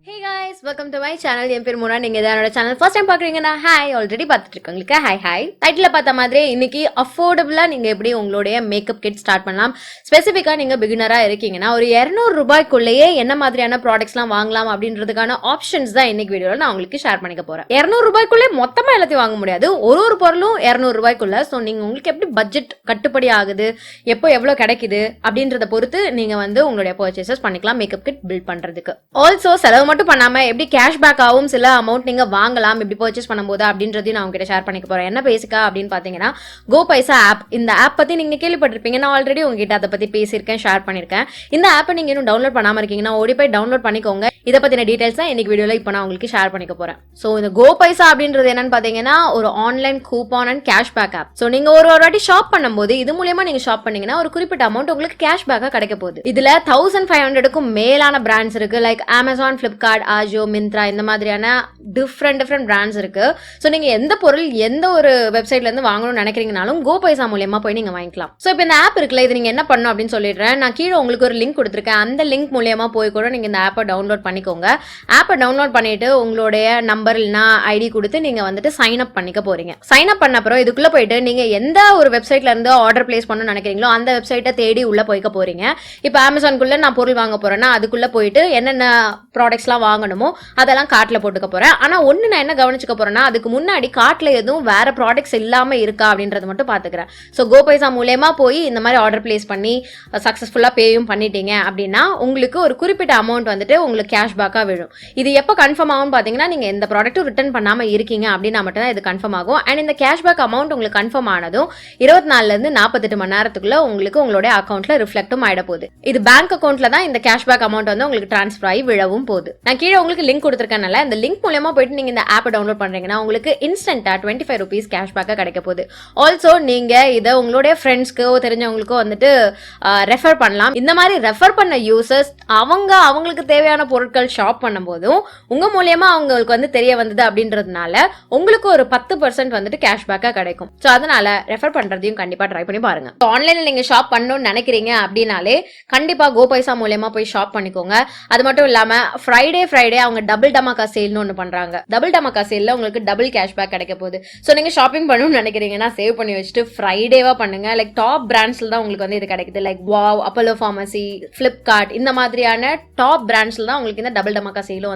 Hey guys, welcome to my channel. என் பேர் முனா. நீங்க என்னோட சேனல் ஃபர்ஸ்ட் டைம் பாக்குறீங்கன்னா ஹாய், ஆல்ரெடி பார்த்துட்டு இருக்கவங்களுக்கு ஹாய். டைட்டில் பார்த்த மாதிரி இன்னைக்கு அஃபோர்டபுளா நீங்க எப்படி உங்களுடைய மேக்கப் கிட் ஸ்டார்ட் பண்ணலாம். ஸ்பெசிஃபிக்கா நீங்க பிகினரா இருக்கீங்கன்னா ஒரு 200 ரூபாய்க்குள்ளேயே என்ன மாதிரியான ப்ராடக்ட்ஸ்லாம் வாங்கலாம் அப்படின்றதுக்கான ஆப்ஷன்ஸ் தான் இன்னைக்கு வீடியோல நான் உங்களுக்கு ஷேர் பண்ணிக்க போறேன். 200 ரூபாய்க்குள்ளே மொத்தமா எல்லாத்தையும் வாங்க முடியாது. ஒரு பொருளும் 200 ரூபாய்க்குள்ள. ஸோ நீங்க உங்களுக்கு எப்படி பட்ஜெட் கட்டுப்படி ஆகுது, எப்போ எவ்வளவு கிடைக்குது அப்படின்றத பொறுத்து நீங்க உங்களுடைய பர்ச்சேசஸ் பண்ணிக்கலாம் மேக்கப் கிட் பில்ட் பண்றதுக்கு. ஆல்சோ செலவு மட்டும் பண்ணாம எப்படி கேஷ்பேக் ஆகும் சில அமௌண்ட் நீங்க வாங்கலாம் எப்படி பர்ச்சேஸ் பண்ணும்போது அப்படின்றதையும் நான் உங்ககிட்ட ஷேர் பண்ணிக்க போறேன். என்ன பேசிக்கா அப்படின்னு பாத்தீங்கன்னா கோபைசா ஆப். இந்த ஆப் பத்தி நீங்க கேள்விப்பட்டிருப்பீங்க. நான் ஆல்ரெடி உங்ககிட்ட அதை பத்தி பேசியிருக்கேன், ஷேர் பண்ணிருக்கேன். இந்த ஆப்பை நீங்க இன்னும் டவுன்லோட் பண்ணாம இருக்கீங்கன்னா ஓடி போய் டவுன்லோட் பண்ணிக்கோங்க. இதை பத்தின டீடைல்ஸ் தான் இன்னைக்கு வீடியோல இப்போ நான் உங்களுக்கு ஷேர் பண்ணிக்க போறேன். சோ இந்த கோபைசா அப்படின்றது என்னன்னு பாத்தீங்கன்னா ஒரு online coupon and cashback app. So நீங்க ஒரு வாட்டி ஷாப் பண்ணும்போது இது மூலமா நீங்க ஷாப் பண்ணீங்கன்னா ஒரு குறிப்பிட்ட அமௌண்ட் உங்களுக்கு கேஷ்பேக்கா கிடைக்க போகுது. இதுல 1500க்கும் மேலான பிராண்ட்ஸ் இருக்கு. Like Amazon, Flipkart, Ajio, Myntra இந்த மாதிரியான டிஃப்ரெண்ட் பிராண்ட்ஸ் இருக்கு. ஸோ நீங்க எந்த பொருள் எந்த ஒரு வெப்சைட்ல இருந்து வாங்கணும்னு நினைக்கிறீங்கனாலும் கோபைசா மூலமா போய் நீங்க வாங்கிக்கலாம். ஸோ இப்போ இந்த ஆப் இருக்குல்ல, இது நீங்க என்ன பண்ணணும் அப்படின்னு சொல்லிடுறேன். நான் கீழே உங்களுக்கு ஒரு லிங்க் கொடுத்துருக்கேன். அந்த லிங்க் மூலமா போய் கூட நீங்க இந்த ஆப்பை டவுன்லோட் பண்ணிக்கோங்க. ஆப்பை டவுன்லோட் பண்ணிட்டு உங்களுடைய நம்பர் இல்லைனா ஐடி கொடுத்து நீங்க சைன் அப் பண்ணிக்க போறீங்க. சைன் அப் பண்ண அப்புறம் இதுக்குள்ள போயிட்டு நீங்க எந்த ஒரு வெப்சைட்ல இருந்து ஆர்டர் பிளேஸ் பண்ணணும்னு நினைக்கிறீங்களோ அந்த வெப்சைட்டை தேடி உள்ள போய்க்க போறீங்க. இப்போ அமேசான்குள்ள நான் பொருள் வாங்க போறேன்னா அதுக்குள்ள போயிட்டு என்னென்ன ப்ராடக்ட்ஸ்லாம் வாங்கணுமோ அதெல்லாம் கார்ட்ல போட்டுக்க போறேன். ஆனா ஒண்ணு நான் என்ன கவனிச்சுக்க போறேன்னா அதுக்கு முன்னாடி கார்ட்ல எதுவும் வேற ப்ராடக்ட்ஸ் இல்லாம இருக்கா அப்படின்றத மட்டும் பாத்துக்கிறேன். ஸோ கோபைசா மூலமா போய் இந்த மாதிரி ஆர்டர் பிளேஸ் பண்ணி சக்சஸ்ஃபுல்லா பேயும் பண்ணிட்டீங்க அப்படின்னா உங்களுக்கு ஒரு குறிப்பிட்ட அமௌண்ட் உங்களுக்கு கேஷ்பேக்கா விழும். இது எப்போ கன்ஃபார்ம் ஆகும் பாத்தீங்கன்னா நீங்க எந்த ப்ராடக்ட்டும் ரிட்டர்ன் பண்ணாம இருக்கீங்க அப்படின்னா மட்டும் தான் இது கன்ஃபார்ம் ஆகும். அண்ட் இந்த கேஷ்பேக் அமௌண்ட் உங்களுக்கு கன்ஃபார்ம் ஆனதும் 24 இருந்து 48 மணி நேரத்துக்குள்ள உங்களுக்கு உங்களுடைய அக்கௌண்ட்ல ரிஃப்ளெக்டும் ஆயிட போகுது. இது பேங்க் அக்கௌண்ட்ல தான் இந்த கேஷ்பேக் அமௌண்ட் உங்களுக்கு டிரான்ஸ்ஃபர் ஆகி விழவும் போகுது. நான் கீழே உங்களுக்கு லிங்க் கொடுத்துருக்கேன்ல, இந்த லிங்க் மூலமா போயிட்டு நீங்க இந்த ஆப்பை டவுன்லோட் பண்றீங்கன்னா உங்களுக்கு இன்ஸ்டன்டா 25 rupees கேஷ்பேக்கா கிடைக்க போகுது. ஆல்சோ நீங்க இதை உங்களுடைய ஃப்ரெண்ட்ஸ்க்கோ தெரிஞ்சவங்களுக்கோ ரெஃபர் பண்ணலாம். இந்த மாதிரி ரெஃபர் பண்ண யூசர்ஸ் அவங்களுக்கு தேவையான பொருட்கள் ஷாப் பண்ணும்போதும் உங்க மூலியமா அவங்களுக்கு தெரிய வந்தது அப்படின்றதுனால உங்களுக்கு ஒரு 10% கேஷ்பேக்கா கிடைக்கும். ஸோ அதனால ரெஃபர் பண்றதையும் கண்டிப்பா ட்ரை பண்ணி பாருங்க. ஆன்லைன்ல நீங்க ஷாப் பண்ணணும்னு நினைக்கிறீங்க அப்படின்னாலே கண்டிப்பா கோபைசா மூலமா போய் ஷாப் பண்ணிக்கோங்க. அது மட்டும் இல்லாம ஃப்ரைடே அவங்க டபுள் டமாக்கா சேல்னு ஒன்று பண்றாங்க. டபுள் டமாக்கா சேல்ல உங்களுக்கு டபுள் கேஷ்பேக் கிடைக்க போகுது. ஸோ நீங்க ஷாப்பிங் பண்ணணும்னு நினைக்கிறீங்கன்னா சேவ் பண்ணி வச்சுட்டு ஃப்ரைடேவா பண்ணுங்க. லைக் டாப் பிராண்ட்ஸ்ல தான் உங்களுக்கு இது கிடைக்குது. Like wow, Apollo pharmacy, Flipkart இந்த மாதிரியான டாப் பிராண்ட்ஸ்ல தான் உங்களுக்கு இந்த டபுள் டமாக்கா சேலும்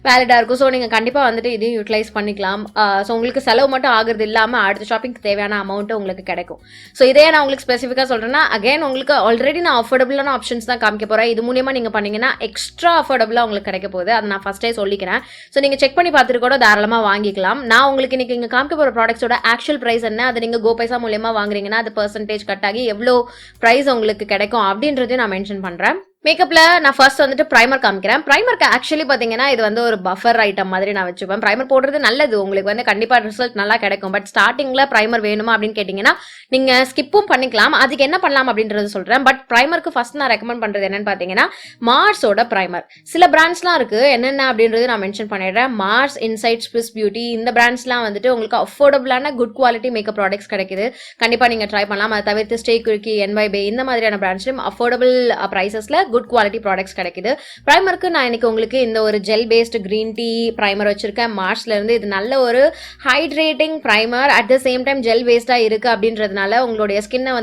வேலிடா இருக்கும். ஸோ நீங்க கண்டிப்பா இதையும் யூட்டிலைஸ் பண்ணிக்கலாம். ஸோ உங்களுக்கு செலவு மட்டும் ஆகுறது இல்லாம அடுத்த ஷாப்பிங்க்கு தேவையான அமௌண்ட் உங்களுக்கு கிடைக்கும். ஸோ இதே நான் உங்களுக்கு ஸ்பெசிஃபிக்கா சொல்றேன்னா அகைன் உங்களுக்கு ஆல்ரெடி நான் அஃபோர்டபுளான ஆப்ஷன்ஸ் தான் காமிக்க போறேன். இது மூலியமா நீங்க பண்ணீங்கன்னா எக்ஸ்ட்ரா அஃபோர்டபுளா உங்களுக்கு கிடைக்க போகுது. அதை நான் ஃபர்ஸ்டே சொல்லிக்கிறேன். ஸோ நீங்க செக் பண்ணி பார்த்துட்டு கூட தாராளமா வாங்கிக்கலாம். நான் உங்களுக்கு இன்னைக்கு இங்க காமிக்க போற ப்ராடக்ட்ஸோட ஆக்சுவல் பிரைஸ் என்ன, அதை நீங்க கோபைசா மூலமா வாங்குறீங்கன்னா அது பெர்சன்டேஜ் கட் ஆகி எவ்வளோ பிரைஸ் உங்களுக்கு கிடைக்கும் அப்படின்றதையும் நான் மென்ஷன் பண்றேன். மேக்கப்ல நான் ஃபர்ஸ்ட் பிரைமர் காமிக்கிறேன். பிரைமருக்கு ஆக்சுவலி பாத்தீங்கன்னா இது ஒரு பஃபர் ஐட்டம் மாதிரி நான் வச்சுப்பேன். பிரைமர் போடுறது நல்லது, உங்களுக்கு கண்டிப்பா ரிசல்ட் நல்லா கிடைக்கும். பட் ஸ்டார்டிங்ல பிரைமர் வேணுமா அப்படின்னு கேட்டீங்கன்னா நீங்க ஸ்கிப்பும் பண்ணிக்கலாம். அதுக்கு என்ன பண்ணலாம் அப்படின்றது சொல்றேன். பட் பிரைமருக்கு ஃபர்ஸ்ட் நான் ரெக்கமெண்ட் பண்றது என்னன்னு பாத்தீங்கன்னா மார்ஸோட பிரைமர். சில பிராண்ட்ஸ்லாம் இருக்கு, என்னென்ன அப்படின்றது நான் மென்ஷன் பண்ணிடுறேன். மார்ஸ், இன்சைட், ஸ்விஸ் பியூட்டி இந்த பிராண்ட்ஸ்லாம் உங்களுக்கு அஃபோர்டபுளான குட் குவாலிட்டி மேக்கப் ப்ராடக்ட்ஸ் கிடைக்குது. கண்டிப்பா நீங்க ட்ரை பண்ணலாம். அதை தவிர்த்து ஸ்டே குர்க்கி, NYB இந்த மாதிரியான பிராண்ட்ஸ்லயும் அஃபோர்டபுள் பிரைசஸ்ல குட் குவாலிட்டி ப்ராடக்ட்ஸ் கிடைக்குது. பிரைமருக்கு நான் இன்னைக்கு உங்களுக்கு இந்த ஒரு gel based green tea primer வச்சிருக்கேன் மார்ஸ்ல இருந்து. இது நல்ல ஒரு hydrating primer, at the same time gel பேஸ்டா இருக்கு அப்படின்றதுனால உங்களுடைய ஸ்கின்னை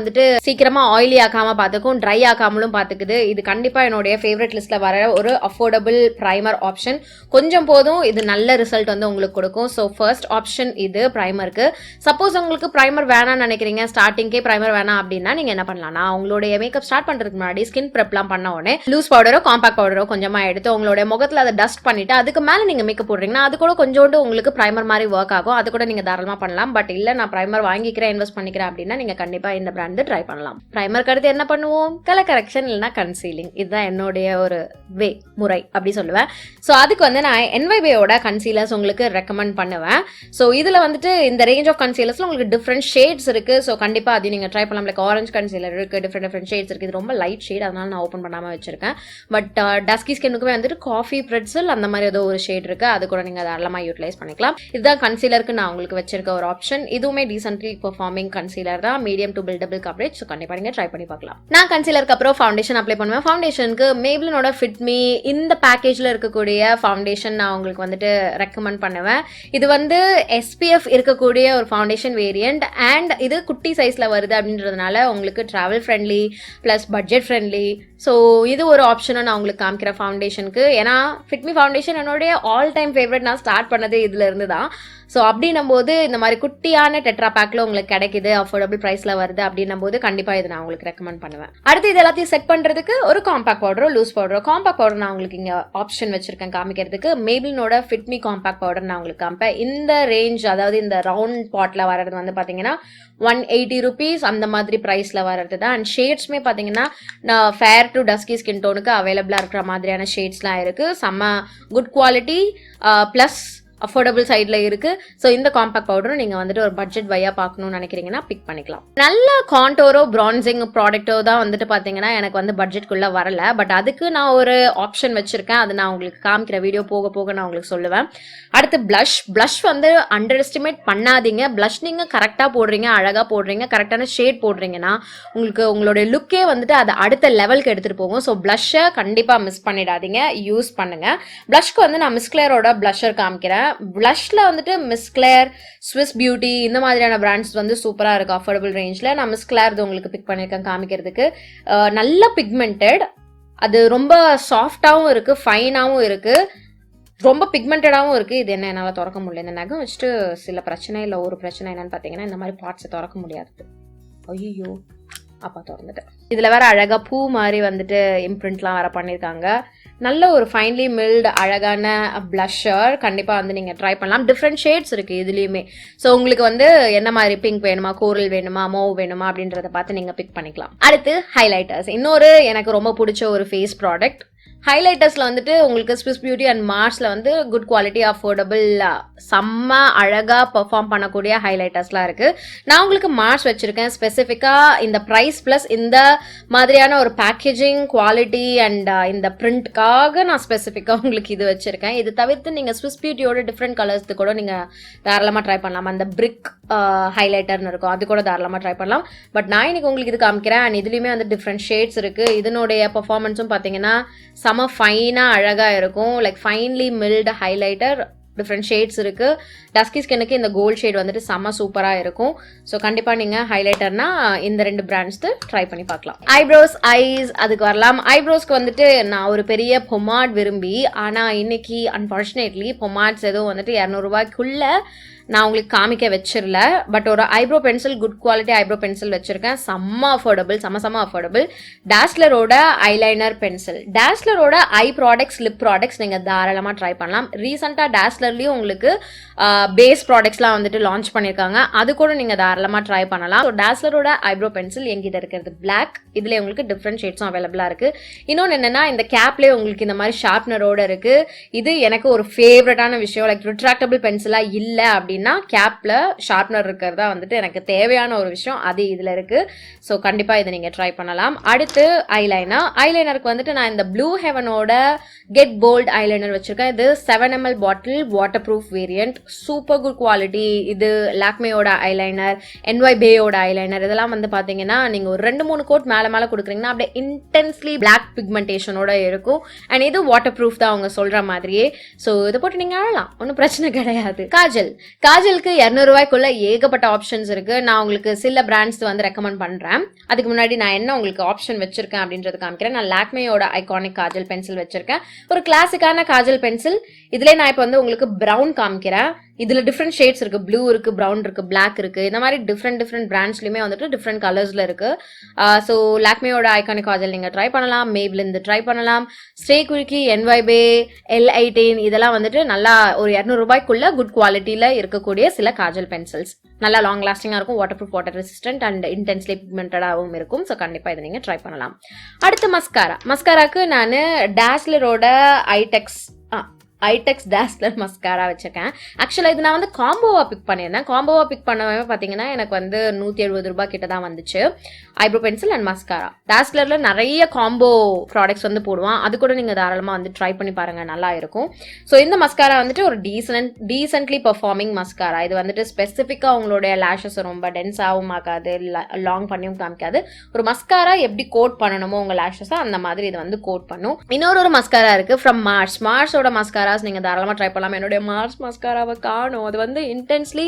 சீக்கிரமா ஆயிலி ஆக்காம பாத்துக்கும், ட்ரை ஆக்காமலும் பாத்துக்குது. இது கண்டிப்பா என்னுடைய ஃபேவரட் லிஸ்ட்ல வர ஒரு அஃபோர்டபுள் பிரைமர் ஆப்ஷன். கொஞ்சம் போதும் இது நல்ல ரிசல்ட் உங்களுக்கு கொடுக்கும். ஸோ ஃபர்ஸ்ட் ஆப்ஷன் இது பிரைமருக்கு. சப்போஸ் உங்களுக்கு பிரைமர் வேணாம்னு நினைக்கிறீங்க, ஸ்டார்டிங்கே பிரைமர் வேணாம் அப்படின்னா நீங்க என்ன பண்ணலாம்னா உங்களுடைய மேக்கப் ஸ்டார்ட் பண்றதுக்கு முன்னாடி ஸ்கின் ப்ரெப்லாம் பண்ண உடனே லூஸ் பவுடரோ காம்பாக்ட் பவுடரோ கொஞ்சமா எடுத்து உங்களுடைய முகத்துல அதை டஸ்ட் பண்ணிட்டு அதுக்கு மேல நீங்க மேக்கப் போடுறீங்கன்னா அது கூட கொஞ்சோண்டு உங்களுக்கு பிரைமர் மாதிரி ஒர்க் ஆகும். அது கூட நீங்க தாராளமா பண்ணலாம். பட் இல்ல நான் பிரைமர் வாங்கிக்கிறேன், இன்வெஸ்ட் பண்ணிக்கிறேன் அப்படின்னா நீங்க கண்டிப்பா இந்த பிராண்ட் ட்ரை பண்ணலாம். பிரைமருக்கு அடுத்து என்ன பண்ணுவோம், கலர் கரெக்ஷன் இல்லைன்னா கன்சீலிங். இதுதான் என்னுடைய ஒரு முறை அப்படி சொல்லுவேன். ஸோ அதுக்கு நான் NYBயோட கன்சீலர்ஸ் உங்களுக்கு ரெக்கமெண்ட் பண்ணுவேன். ஸோ இதுல இந்த ரேஞ்ச் ஆஃப் கன்சீலர்ஸ்ல உங்களுக்கு டிஃப்ரெண்ட் ஷேட்ஸ் இருக்கு. ஸோ கண்டிப்பா அதையும் நீங்க ட்ரை பண்ணலாம். லைக் ஆரஞ்சு கன்சீலர் இருக்கு, டிஃப்ரெண்ட் ஷேட்ஸ் இருக்கு. இது ரொம்ப லைட் ஷேட், அதனால நான் ஓப்பன் பண்ணாம பண்ணாமல் வச்சுருக்கேன். பட் டஸ்கி ஸ்கின்னுக்குமே வந்துட்டு காஃபி பிரெட்சல் அந்த மாதிரி ஏதோ ஒரு ஷேட் இருக்குது, அது கூட நீங்கள் தாராளமாக யூட்டிலைஸ் பண்ணிக்கலாம். இதுதான் கன்சீலருக்கு நான் உங்களுக்கு வச்சிருக்க ஒரு ஆப்ஷன். இதுவுமே டீசென்ட்லி பெர்ஃபார்மிங் கன்சீலர் தான், medium to buildable coverage. So கண்டிப்பாக நீங்கள் ட்ரை பண்ணி பார்க்கலாம். நான் கன்சீலருக்கு அப்புறம் ஃபவுண்டேஷன் அப்ளை பண்ணுவேன். ஃபவுண்டேஷனுக்கு மேப்ளினோட ஃபிட் மீ இந்த பேக்கேஜில் இருக்கக்கூடிய ஃபவுண்டேஷன் நான் உங்களுக்கு வந்துட்டு ரெக்கமெண்ட் பண்ணுவேன். இது வந்து SPF இருக்கக்கூடிய ஒரு ஃபவுண்டேஷன் வேரியண்ட் அண்ட் இது குட்டி சைஸில் வருது அப்படின்றதுனால உங்களுக்கு travel friendly plus budget friendly. So இது ஒரு ஆப்ஷனும் நான் உங்களுக்கு காமிக்கிறேன் ஃபவுண்டேஷனுக்கு. ஏன்னா ஃபிட்மி ஃபவுண்டேஷன் என்னுடைய ஆல் டைம் ஃபேவரட். நான் ஸ்டார்ட் பண்ணது இதுல இருந்து தான். ஸோ அப்படின்னும் போது இந்த மாதிரி குட்டியான டெட்ரா பேக்கில் உங்களுக்கு கிடைக்குது, அஃபோர்டபுள் ப்ரைஸில் வருது அப்படின்னும் போது கண்டிப்பாக இது நான் உங்களுக்கு ரெக்கமெண்ட் பண்ணுவேன். அடுத்து இது எல்லாத்தையும் செட் பண்ணுறதுக்கு ஒரு காம்பாக்ட் பவுடரோ லூஸ் பவுடரோ. காம்பாக்ட் பவுடர் நான் உங்களுக்கு இங்கே ஆப்ஷன் வச்சிருக்கேன் காமிக்கிறதுக்கு. மேப்ளினோட ஃபிட்மி காம்பாக்ட் பவுடர் நான் உங்களுக்கு காமிப்பேன். இந்த ரேஞ்ச், அதாவது இந்த ரவுண்ட் பாட்டில் வர்றது வந்து பார்த்தீங்கன்னா 180 rupees அந்த மாதிரி ப்ரைஸில் வர்றது தான். அண்ட் ஷேட்ஸ்மே பார்த்தீங்கன்னா நான் ஃபேர் டு டஸ்கி ஸ்கின் டோனுக்கு அவைலபிளாக இருக்கிற மாதிரியான ஷேட்ஸ்லாம் இருக்குது. செம்ம குட் குவாலிட்டி ப்ளஸ் அஃபோர்டபுள் சைடில் இருக்குது. ஸோ இந்த காம்பாக்ட் பவுடரும் நீங்கள் வந்துட்டு ஒரு பட்ஜெட் வையாக பார்க்கணும்னு நினைக்கிறீங்கன்னா பிக் பண்ணிக்கலாம். நல்ல கான்டோரோ பிரான்சிங் ப்ராடக்ட்டோ தான் வந்துட்டு பார்த்தீங்கன்னா எனக்கு வந்து பட்ஜெட்குள்ளே வரல. பட் அதுக்கு நான் ஒரு ஆப்ஷன் வச்சுருக்கேன், அது நான் உங்களுக்கு காமிக்கிற வீடியோ போக போக நான் உங்களுக்கு சொல்லுவேன். அடுத்து ப்ளஷ் வந்து அண்டர் எஸ்டிமேட் பண்ணாதீங்க. ப்ளஷ் நீங்கள் கரெக்டாக போடுறீங்க, அழகாக போடுறீங்க, கரெக்டான ஷேட் போடுறீங்கன்னா உங்களுக்கு உங்களுடைய லுக்கே வந்துட்டு அதை அடுத்த லெவலுக்கு எடுத்துகிட்டு போகும். ஸோ ப்ளஷ்ஷை கண்டிப்பாக மிஸ் பண்ணிடாதீங்க, யூஸ் பண்ணுங்கள். ப்ளஷ்க்கு வந்து நான் மிஸ் கிளேரோட ப்ளஷர் காமிக்கிறேன். ப்ளஷ்ல வந்துட்டு மிஸ் கிளேர், ஸ்விஸ் பியூட்டி இந்த மாதிரியான பிராண்ட்ஸ் வந்து சூப்பராக இருக்குது அஃபோர்டபுள் ரேஞ்சில். நான் மிஸ் கிளேர் உங்களுக்கு பிக் பண்ணியிருக்கேன் காமிக்கிறதுக்கு. நல்ல பிக்மெண்டட், அது ரொம்ப சாஃப்டாகவும் இருக்குது, ஃபைனாகவும் இருக்குது, ரொம்ப பிக்மெண்டடாகவும் இருக்குது. இது என்ன என்னால் திறக்க முடியல. இந்த நகம் வச்சுட்டு சில பிரச்சனை இல்லை. ஒரு பிரச்சனை என்னன்னு பார்த்தீங்கன்னா இந்த மாதிரி பார்ட்ஸை திறக்க முடியாது. ஐயோ, அப்பா திறந்துட்டேன். இதில் வேற அழகாக பூ மாதிரி வந்துட்டு இம்ப்ரிண்ட்லாம் வேற பண்ணியிருக்காங்க. நல்ல ஒரு ஃபைன்லி மில்டு அழகான ப்ளஷர். கண்டிப்பாக வந்து நீங்கள் ட்ரை பண்ணலாம். டிஃப்ரெண்ட் ஷேட்ஸ் இருக்குது இதுலேயுமே. ஸோ உங்களுக்கு வந்து என்ன மாதிரி பிங்க் வேணுமா, கோரல் வேணுமா, மோவ் வேணுமா அப்படின்றத பார்த்து நீங்கள் பிக் பண்ணிக்கலாம். அடுத்து ஹைலைட்டர்ஸ். இன்னொரு எனக்கு ரொம்ப பிடிச்ச ஒரு ஃபேஸ் ப்ராடக்ட். ஹைலைட்டர்ஸில் வந்துட்டு உங்களுக்கு ஸ்விஸ் பியூட்டி அண்ட் மார்ஸில் வந்து குட் குவாலிட்டி அஃபோர்டபுள் செம்ம அழகாக பெர்ஃபார்ம் பண்ணக்கூடிய ஹைலைட்டர்ஸ்லாம் இருக்குது. நான் உங்களுக்கு மார்ஸ் வச்சுருக்கேன் ஸ்பெசிஃபிக்காக இந்த ப்ரைஸ் ப்ளஸ் இந்த மாதிரியான ஒரு பேக்கேஜிங் குவாலிட்டி அண்ட் இந்த பிரிண்ட்காக நான் ஸ்பெசிஃபிக்காக உங்களுக்கு இது வச்சுருக்கேன். இது தவிர்த்து நீங்கள் ஸ்விஸ் பியூட்டியோட டிஃப்ரெண்ட் கலர்ஸ்க்கு கூட நீங்கள் தாராளமாக ட்ரை பண்ணலாம். அந்த பிரிக் ஹைலைட்டர்னு இருக்கும், அது கூட தாராளமாக ட்ரை பண்ணலாம். பட் நான் இன்னைக்கு உங்களுக்கு இது காமிக்கிறேன். அண்ட் இதுலேயுமே வந்து டிஃப்ரெண்ட் ஷேட்ஸ் இருக்குது. இதனுடைய பர்ஃபார்மன்ஸும் பார்த்தீங்கன்னா செம ஃபைனாக அழகாக இருக்கும். Like finally milled highlighter, different shades இருக்குது. டஸ்கி ஸ்கின்னுக்கு இந்த கோல்ட் ஷேட் வந்துட்டு செம்ம சூப்பராக இருக்கும். ஸோ கண்டிப்பாக நீங்கள் ஹைலைட்டர்னா இந்த 2 பிராண்ட்ஸ் ட்ரை பண்ணி பார்க்கலாம். ஐப்ரோஸ், ஐஸ் அதுக்கு வரலாம். ஐப்ரோஸ்க்கு வந்துட்டு நான் ஒரு பெரிய பொமாட் விரும்பி, ஆனால் இன்னைக்கு அன்ஃபார்ச்சுனேட்லி பொமாட்ஸ் எதுவும் வந்துட்டு 200 ரூபாய்க்குள்ள நான் உங்களுக்கு காமிக்க வச்சிடல. பட் ஒரு eyebrow pencil, good quality eyebrow pencil வச்சிருக்கேன். செம்ம அஃபோர்டபுள், செம்ம அஃபோர்டபுள். டாஸ்லரோட ஐலைனர் பென்சில். டாஸ்லரோட ஐ ப்ராடக்ட்ஸ், லிப் ப்ராடக்ட்ஸ் நீங்கள் தாராளமாக ட்ரை பண்ணலாம். ரீசெண்டாக டாஸ்லர்லேயும் உங்களுக்கு பேஸ் ப்ராடக்ட்ஸ்லாம் வந்துட்டு லான்ச் பண்ணியிருக்காங்க, அது கூட நீங்கள் தாராளமாக ட்ரை பண்ணலாம். ஸோ டாஸ்லரோட ஐப்ரோ பென்சில் எங்கிட்ட இருக்கிறது பிளாக். இதில் உங்களுக்கு டிஃப்ரெண்ட் ஷேட்ஸும் அவைலபிளாக இருக்குது. இன்னொன்று என்னென்னா இந்த கேப்லேயே உங்களுக்கு இந்த மாதிரி ஷார்ப்னரோட இருக்குது. இது எனக்கு ஒரு ஃபேவரட்டான விஷயம். லைக் ரிட்ராக்டபிள் பென்சிலாக இல்லை அப்படின்னு கேப்ல ஷார்ப்னர் இருக்கிறதா வந்துட்டு எனக்கு தேவையான ஒரு விஷயம், அது இதுல இருக்கு. ஸோ கண்டிப்பா இதை நீங்க ட்ரை பண்ணலாம். அடுத்து ஐலைனருக்கு வந்துட்டு நான் இந்த ப்ளூ ஹெவனோட கெட் போல்ட் ஐலைனர் வச்சிருக்கேன். இது 7 ml bottle, waterproof variant, super good quality. இது லாக்மேயோட ஐலைனர், NYBேயோட ஐலைனர். இதெல்லாம் வந்து பாத்தீங்கன்னா நீங்க ஒரு 2-3 கோட் மேல கொடுக்குறீங்கன்னா அப்படியே இன்டென்ஸ்லி பிளாக் பிக்மெண்டேஷனோட இருக்கும். அண்ட் இது வாட்டர் ப்ரூஃப் தான் அவங்க சொல்ற மாதிரியே. ஸோ இதை போட்டு நீங்க அழலாம், ஒன்றும் பிரச்சனை கிடையாது. காஜலுக்கு 200 ரூபாய்க்குள்ள ஏகப்பட்ட ஆப்ஷன்ஸ் இருக்கு. நான் உங்களுக்கு சில பிராண்ட்ஸ் வந்து ரெக்கமெண்ட் பண்றேன். அதுக்கு முன்னாடி நான் என்ன உங்களுக்கு ஆப்ஷன் வச்சிருக்கேன் அப்படின்றது காமிக்கிறேன். நான் லாக்மேயோட ஐகானிக் காஜல் பென்சில் வச்சிருக்கேன். ஒரு கிளாசிக்கான காஜல் பென்சில். இதுல நான் இப்போ வந்து உங்களுக்கு பிரவுன் காமிக்கிறேன். இதுல டிஃப்ரெண்ட் ஷேட்ஸ் இருக்கு, ப்ளூ இருக்கு, ப்ரௌன் இருக்கு, பிளாக் இருக்கு. இந்த மாதிரி டிஃப்ரெண்ட் பிராண்ட்ஸ்லயுமே வந்துட்டு டிஃப்ரெண்ட் கலர்ஸ்ல இருக்கு. ஸோ லாக்மேயோட ஐகானிக் காஜல் நீங்க ட்ரை பண்ணலாம், மேப்ளின் ட்ரை பண்ணலாம், ஸ்டே குயிக்கி, NYBே, L18 இதெல்லாம் வந்துட்டு நல்லா ஒரு 200 ரூபாய்க்குள்ள குட் குவாலிட்டியில இருக்கக்கூடிய சில காஜல் பென்சில்ஸ். நல்லா லாங் லாஸ்டிங்கா இருக்கும், waterproof, water resistant and intensely பிக்மெண்டடாகவும் இருக்கும். ஸோ கண்டிப்பா இதை நீங்க ட்ரை பண்ணலாம். அடுத்து மஸ்காராக்கு நான் டாஸ்லரோட ஐடெக்ஸ் Eyetex Dazller Mascara வச்சிருக்கேன். ஆக்சுவலாக இது நான் வந்து காம்போவாக பிக் பண்ணியிருந்தேன். காம்போவாக பிக் பண்ணவே பார்த்தீங்கன்னா எனக்கு வந்து 170 ரூபாய் கிட்ட தான் வந்துச்சு. Eyebrow pencil and mascara. Dazzlerல நிறைய காம்போ ப்ராடக்ட்ஸ் வந்து போடுவான். அது கூட நீங்கள் தாராளமாக வந்து ட்ரை பண்ணி பாருங்கள், நல்லா இருக்கும். ஸோ இந்த மஸ்காரா வந்துட்டு ஒரு டீசென்ட்லி பர்ஃபார்மிங் மஸ்காரா. இது வந்துட்டு ஸ்பெசிஃபிக்காக உங்களுடைய லேஷஸ் ரொம்ப டென்ஸாகவும் ஆகாது, லாங் பண்ணியும் காமிக்காது. ஒரு மஸ்காரா எப்படி கோட் பண்ணணுமோ உங்கள் லேஷஸை அந்த மாதிரி இது வந்து கோட் பண்ணும். இன்னொரு மஸ்காரா இருக்குது ஃப்ரம் மார்ஸோட மஸ்காரா நீங்க தாராளமா ட்ரை பண்ணலாம். என்னுடைய மார்ஸ் மஸ்காராவை காணும். அது வந்து இன்டென்ஸ்லி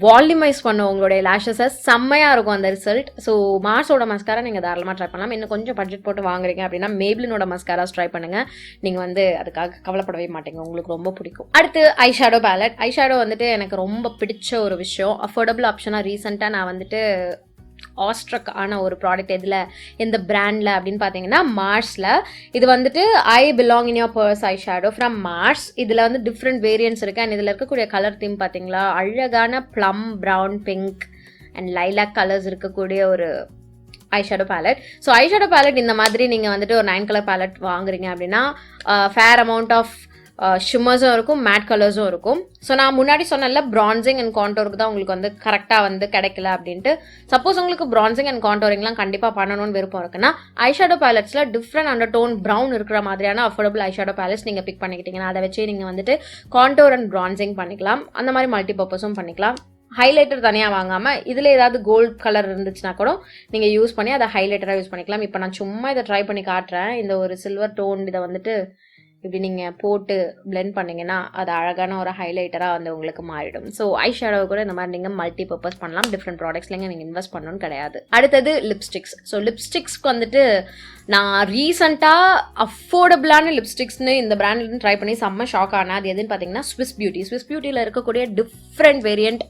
வால்யூமைஸ் பண்ணும் உங்களுடைய லேஷஸை. செம்மையா இருக்கும் அந்த ரிசல்ட். ஸோ மார்ஸோட மஸ்காரா நீங்க தாராளமா ட்ரை பண்ணலாம். இன்னும் கொஞ்சம் பட்ஜெட் போட்டு வாங்குறீங்க அப்படின்னா மேப்ளினோட மஸ்காராஸ் ட்ரை பண்ணுங்க. நீங்க வந்து அதுக்காக கவலைப்படவே மாட்டீங்க, உங்களுக்கு ரொம்ப பிடிக்கும். அடுத்து ஐஷேடோ பேலட். ஐஷேடோ வந்துட்டு எனக்கு ரொம்ப பிடிச்ச ஒரு விஷயம். அஃபோர்டபுள் ஆப்ஷனா ரீசெண்டா நான் வந்துட்டு ஆஸ்ட்ரக் ஆன ஒரு ப்ராடக்ட். எதில், எந்த பிராண்டில் அப்படின்னு பார்த்தீங்கன்னா மார்ஸில். இது வந்துட்டு I belong in your purse I shadow from Mars. இதில் வந்து டிஃப்ரெண்ட் வேரியன்ட்ஸ் இருக்குது. அண்ட் இதில் இருக்கக்கூடிய கலர் தீம் பார்த்தீங்களா, அழகான plum, brown, pink and lilac colours இருக்கக்கூடிய ஒரு eyeshadow ballot. So eyeshadow ballot இந்த மாதிரி நீங்கள் வந்துட்டு ஒரு 9 கலர் பேலட் வாங்குறீங்க அப்படின்னா ஃபேர் அமௌண்ட் ஆஃப் ஷிம்மர்ஸும் இருக்கும், மேட் கலர்ஸும் இருக்கும். ஸோ நான் முன்னாடி சொன்னல பிரான்சிங் அண்ட் கான்டோருக்கு தான் உங்களுக்கு வந்து கரெக்டாக வந்து கிடைக்கல அப்படின்ட்டு. சப்போஸ் உங்களுக்கு பிரான்சிங் அண்ட் கான்டோரிங்லாம் கண்டிப்பாக பண்ணணும்னு விருப்பம் இருக்குன்னா ஐஷேடோ பேலட்ஸில் டிஃப்ரெண்ட் அண்டர் டோன் ப்ரௌன் இருக்கிற மாதிரியான அஃபோர்டபுள் ஐஷேடோ பேலட்ஸ் நீங்கள் பிக் பண்ணிக்கிட்டீங்கன்னா அதை வச்சு நீங்கள் வந்துட்டு கான்டோர் அண்ட் பிரான்சிங் பண்ணிக்கலாம். அந்த மாதிரி மல்டி பர்பஸும் பண்ணிக்கலாம். ஹைலைட்டர் தனியாக வாங்காமல் இதில் ஏதாவது கோல்ட் கலர் இருந்துச்சுன்னா கூட நீங்கள் யூஸ் பண்ணி அதை ஹைலைட்டராக யூஸ் பண்ணிக்கலாம். இப்போ நான் சும்மா இதை ட்ரை பண்ணி காட்டுறேன். இந்த ஒரு சில்வர் டோன் இதை வந்துட்டு இப்படி நீங்கள் போட்டு பிளெண்ட் பண்ணிங்கன்னா அது அழகான ஒரு ஹைலைட்டராக வந்து உங்களுக்கு மாறிடும். ஸோ ஐ ஷேடோவை கூட இந்த மாதிரி நீங்கள் மல்டி பர்பஸ் பண்ணலாம். டிஃப்ரெண்ட் ப்ராடக்ட்ஸ்லேங்க நீங்கள் இன்வெஸ்ட் பண்ணணும்னு கிடையாது. அடுத்தது லிப்ஸ்டிக்ஸ். ஸோ லிப்ஸ்டிக்ஸ்க்கு வந்துட்டு நான் ரீசெண்டாக அஃபோர்டபுளான லிப்ஸ்டிக்ஸ்னு இந்த பிராண்ட்லேருந்து ட்ரை பண்ணி செம்ம ஷாக் ஆனேன். அது எதுன்னு பார்த்தீங்கன்னா ஸ்விஸ் பியூட்டியில் இருக்கக்கூடிய டிஃப்ரெண்ட் வேரியண்ட்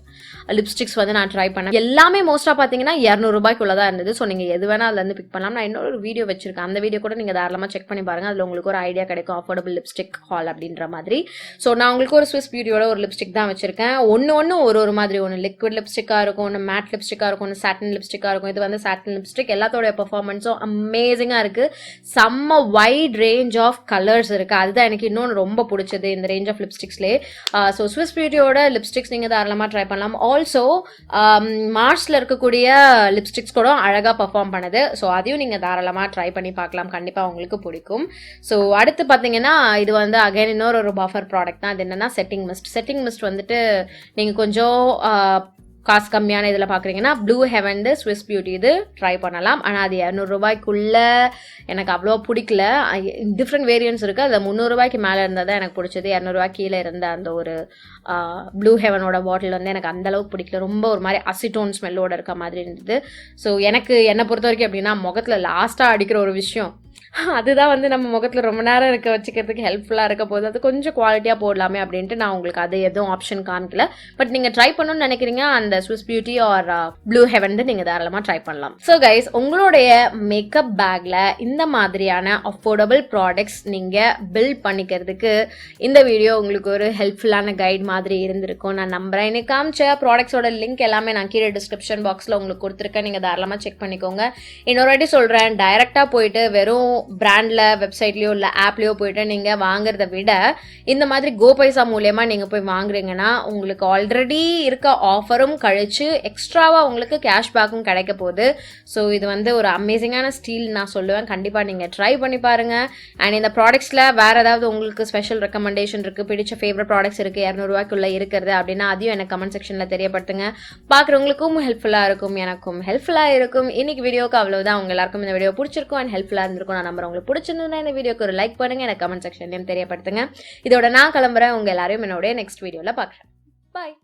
லிப்ஸ்டிக்ஸ் வந்து நான் ட்ரை பண்ணேன். எல்லாமே மோஸ்ட்டாக பார்த்தீங்கன்னா 200 ரூபாய்க்குள்ள தான் இருந்தது. ஸோ நீங்கள் எது வேணால் அதுலேருந்து பிக் பண்ணலாம். நான் இன்னொரு வீடியோ வச்சிருக்கேன், அந்த வீடியோ கூட நீங்கள் தாராளமாக செக் பண்ணி பாருங்கள். அதில் உங்களுக்கு ஒரு ஐடியா கிடைக்கும் அஃபோர்டபுள் லிப்ஸ்டிக் ஹால் அப்படின்ற மாதிரி. ஸோ நான் உங்களுக்கு ஒரு ஸ்விஸ் பியூட்டியோட ஒரு லிப்ஸ்டிக் தான் வச்சிருக்கேன். ஒன்று ஒரு மாதிரி, ஒன்று லிக்விட் லிப்ஸ்டிக்காக இருக்கும், ஒன்று மேட் லிப்ஸ்டிக்காக இருக்கும், ஒன்று சாட்டின் லிப்ஸ்டிக்காக இருக்கும். இது வந்து சாட்டின் லிப்ஸ்டிக். எல்லாத்தோடைய பெர்ஃபார்மன்ஸும் அமேசிங்காக இருக்குது. செம்ம வைட் ரேஞ்ச் ஆஃப் கலர்ஸ் இருக்குது. அதுதான் எனக்கு இன்னொன்று ரொம்ப பிடிச்சது இந்த ரேஞ்ச் ஆஃப் லிப்ஸ்டிக்ஸ்லேயே. ஸோ ஸ்விஸ் பியூட்டியோட லிப்ஸ்டிக்ஸ் நீங்கள் தாராளமாக ட்ரை பண்ணலாம். ஆல்சோ மார்ஸில் இருக்கக்கூடிய லிப்ஸ்டிக்ஸ் கூட அழகாக பர்ஃபார்ம் பண்ணுது. ஸோ அதையும் நீங்கள் தாராளமாக ட்ரை பண்ணி பார்க்கலாம், கண்டிப்பாக உங்களுக்கு பிடிக்கும். ஸோ அடுத்து பார்த்தீங்கன்னா இது வந்து அகைன் இன்னொரு பஃபர் ப்ராடக்ட் தான். அது என்னன்னா செட்டிங் மிஸ்ட் வந்துட்டு நீங்கள் கொஞ்சம் காசு கம்மியான இதில் பார்க்குறீங்கன்னா ப்ளூ ஹெவன் ஸ்விஸ் பியூட்டி இது ட்ரை பண்ணலாம். ஆனால் அது 200 ரூபாய்க்குள்ளே எனக்கு அவ்வளோ பிடிக்கல. டிஃப்ரெண்ட் வேரியன்ட்ஸ் இருக்குது. அதில் 300 ரூபாய்க்கு மேலே இருந்தால் தான் எனக்கு பிடிச்சது. 200 ரூபாய் கீழே இருந்த அந்த ஒரு ப்ளூ ஹெவனோட பாட்டில் வந்து எனக்கு அந்தளவுக்கு பிடிக்கல. ரொம்ப ஒரு மாதிரி அசிட்டோன் ஸ்மெல்லோடு இருக்க மாதிரி இருந்தது. ஸோ எனக்கு என்னை பொறுத்த வரைக்கும் எப்படின்னா முகத்தில் லாஸ்ட்டாக அடிக்கிற ஒரு விஷயம் அதுதான் வந்து நம்ம முகத்தில் ரொம்ப நேரம் இருக்க வச்சுக்கிறதுக்கு ஹெல்ப்ஃபுல்லாக இருக்க போது அது கொஞ்சம் குவாலிட்டியாக போடலாமே அப்படின்ட்டு நான் உங்களுக்கு அது எதுவும் ஆப்ஷன் காமிக்கல. பட் நீங்கள் ட்ரை பண்ணணும்னு நினைக்கிறீங்க அந்த Swiss beauty or blue heaven நீங்கள் தாராளமாக ட்ரை பண்ணலாம். ஸோ கைஸ், உங்களுடைய மேக்கப் பேக்கில் இந்த மாதிரியான அஃபோர்டபுள் ப்ராடக்ட்ஸ் நீங்கள் பில்ட் பண்ணிக்கிறதுக்கு இந்த வீடியோ உங்களுக்கு ஒரு ஹெல்ப்ஃபுல்லான கைட் மாதிரி இருந்திருக்கும் நான் நம்புகிறேன். எனக்கு காமிச்ச ப்ராடக்ட்ஸோட லிங்க் எல்லாமே நான் கீழே டிஸ்கிரிப்ஷன் பாக்ஸில் உங்களுக்கு கொடுத்துருக்கேன். நீங்கள் தாராளமாக செக் பண்ணிக்கோங்க. இன்னொரு வாட்டி சொல்கிறேன், டைரெக்டாக போயிட்டு வெறும் பிராண்ட்ல வெப்சைட்லயோ இல்ல ஆப்லயோ போயிட்டு நீங்க வாங்குறத விட இந்த மாதிரி கோபைசா மூலமா நீங்க போய் வாங்குறீங்கன்னா உங்களுக்கு ஆல்ரெடி இருக்க ஆஃபரும் கழிச்சு எக்ஸ்ட்ராவா உங்களுக்கு கேஷ்பேக்கும் கிடைக்க போகுது. ஸோ இது வந்து ஒரு அமேசிங்கான ஸ்டீல் நான் சொல்லுவேன். கண்டிப்பா நீங்க ட்ரை பண்ணி பாருங்க. அண்ட் இந்த ப்ராடக்ட்ஸ்ல வேற ஏதாவது உங்களுக்கு ஸ்பெஷல் ரெக்கமெண்டேஷன் இருக்கு, பிடிச்ச ஃபேவரட் ப்ராடக்ட்ஸ் இருக்கு 200 ரூபாய்க்குள்ள இருக்கிறது அப்படின்னா அதையும் எனக்கு கமெண்ட் செக்ஷன்ல தெரியப்படுத்துங்க. பாக்குறவங்களுக்கும் ஹெல்ப்ஃபுல்லா இருக்கும், எனக்கும் ஹெல்ப்ஃபுல்லா இருக்கும். இன்னைக்கு வீடியோக்கு அவ்வளவுதான். உங்க எல்லாருக்கும் இந்த வீடியோ பிடிச்சிருக்கும் அண்ட் ஹெல்ப்ஃபுல்லா இருந்திருக்கும் நான் நம்புறேன். உங்களுக்கு பிடிச்சிருந்தா இந்த வீடியோக்கு ஒரு லைக் பண்ணுங்க, எனக்கு கமெண்ட் செக்ஷன்லயும் தெரியப்படுத்துங்க. இதோட நான் கிளம்புறேன். உங்க எல்லாரையும் என்னோட நெக்ஸ்ட் வீடியோல பார்க்குறேன். பாய்.